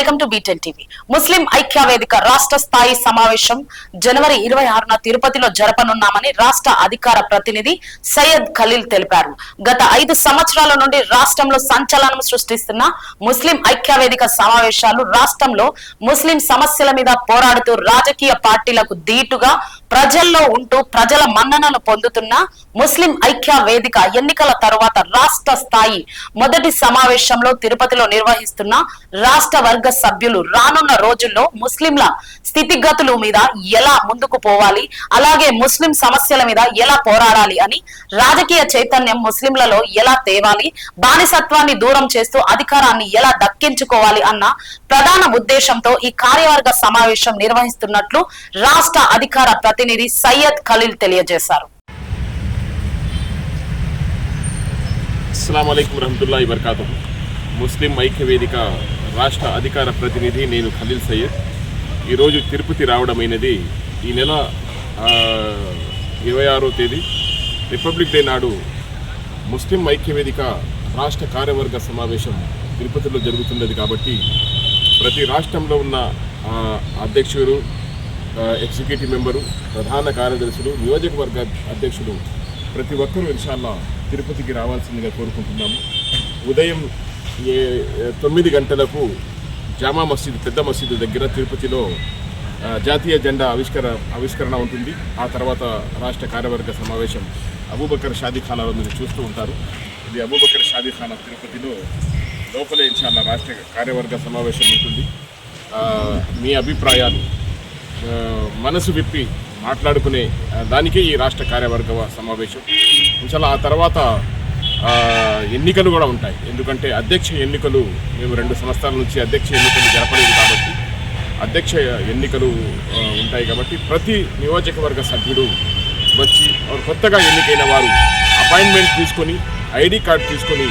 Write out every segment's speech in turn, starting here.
Welcome to B10 TV. ముస్లిం ఐక్య వేదిక రాష్ట్ర స్థాయి సమావేశం జనవరి 26న తిరుపతిలో జరపనున్నామని రాష్ట్ర అధికార ప్రతినిధి సయ్యద్ ఖలీల్ తెలిపారు. గత 5 సంవత్సరాల నుండి రాష్ట్రంలో సంచలనం సృష్టిస్తున్న ముస్లిం ఐక్య వేదిక సమావేశాలు రాష్ట్రంలో ముస్లిం సమస్యల మీద పోరాడుతూ రాజకీయ పార్టీలకు దీటుగా ప్రజల్లో ఉంటూ ప్రజల మన్ననలు పొందుతున్న ముస్లిం ఐక్య వేదిక ఎన్నికల తరువాత రాష్ట్ర స్థాయి మొదటి సమావేశంలో తిరుపతిలో నిర్వహిస్తున్న రాష్ట్ర వర్గ సభ్యులు రానున్న రోజుల్లో ముస్లింల స్థితిగతుల మీద ఎలా ముందుకు పోవాలి, అలాగే ముస్లిం సమస్యల మీద ఎలా పోరాడాలి అని రాజకీయ చైతన్యం ముస్లింలలో ఎలా తేవాలి, బానిసత్వాన్ని దూరం చేస్తూ అధికారాన్ని ఎలా దక్కించుకోవాలి అన్న ప్రధాన ఉద్దేశంతో ఈ కార్యవర్గ సమావేశం నిర్వహిస్తున్నట్లు రాష్ట్ర అధికార ప్రతినిధి సయ్యద్ ఖలీల్ తెలియజేశారు. అస్సలాము అలైకుం వరహమతుల్లాహి వబరకాతుహు. ముస్లిం ఐక్య వేదిక రాష్ట్ర అధికార ప్రతినిధి నేను ఖలీల్ సయ్యద్. ఈరోజు తిరుపతి రావడమైనది ఈ నెల 26వ తేదీ రిపబ్లిక్ డే నాడు ముస్లిం ఐక్య వేదిక రాష్ట్ర కార్యవర్గ సమావేశం తిరుపతిలో జరుగుతున్నది. కాబట్టి ప్రతి రాష్ట్రంలో ఉన్న అధ్యక్షులు, ఎగ్జిక్యూటివ్ మెంబరు, ప్రధాన కార్యదర్శులు, నియోజకవర్గ అధ్యక్షులు ప్రతి ఒక్కరూ ఇన్షాల్లా తిరుపతికి రావాల్సిందిగా కోరుకుంటున్నాము. ఉదయం 9 గంటలకు జామా మసీద్, పెద్ద మసీదు దగ్గర తిరుపతిలో జాతీయ జెండా ఆవిష్కరణ ఉంటుంది. ఆ తర్వాత రాష్ట్ర కార్యవర్గ సమావేశం అబూబకర్ షాదీఖానాలో మీరు చూస్తూ ఉంటారు. ఇది అబూబకర్ షాదీఖానా తిరుపతిలో లోపలే ఇన్షాల్లా రాష్ట్ర కార్యవర్గ సమావేశం ఉంటుంది. మీ అభిప్రాయాలు మనసు విప్పి మాట్లాడుకునే దానికే ఈ రాష్ట్ర కార్యవర్గ సమావేశం. ఇన్షాల్లా ఆ తర్వాత ఎన్నికలు కూడా ఉంటాయి. ఎందుకంటే అధ్యక్ష ఎన్నికలు మేము 2 సంవత్సరాల నుంచి అధ్యక్ష ఎన్నికలు జరపలేదు కాబట్టి అధ్యక్ష ఎన్నికలు ఉంటాయి. కాబట్టి ప్రతి నియోజకవర్గ సభ్యుడు వచ్చి కొత్తగా ఎన్నికైన వారు అపాయింట్మెంట్ తీసుకొని, ఐడి కార్డు తీసుకొని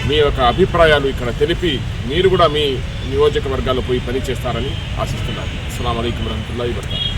మీ యొక్క అభిప్రాయాలు ఇక్కడ తెలిపి మీరు కూడా మీ నియోజకవర్గాల్లో పోయి పని చేస్తారని ఆశిస్తున్నాను. అస్సలాము అలైకుం వరహమతుల్లాహి వబరకాతుహు.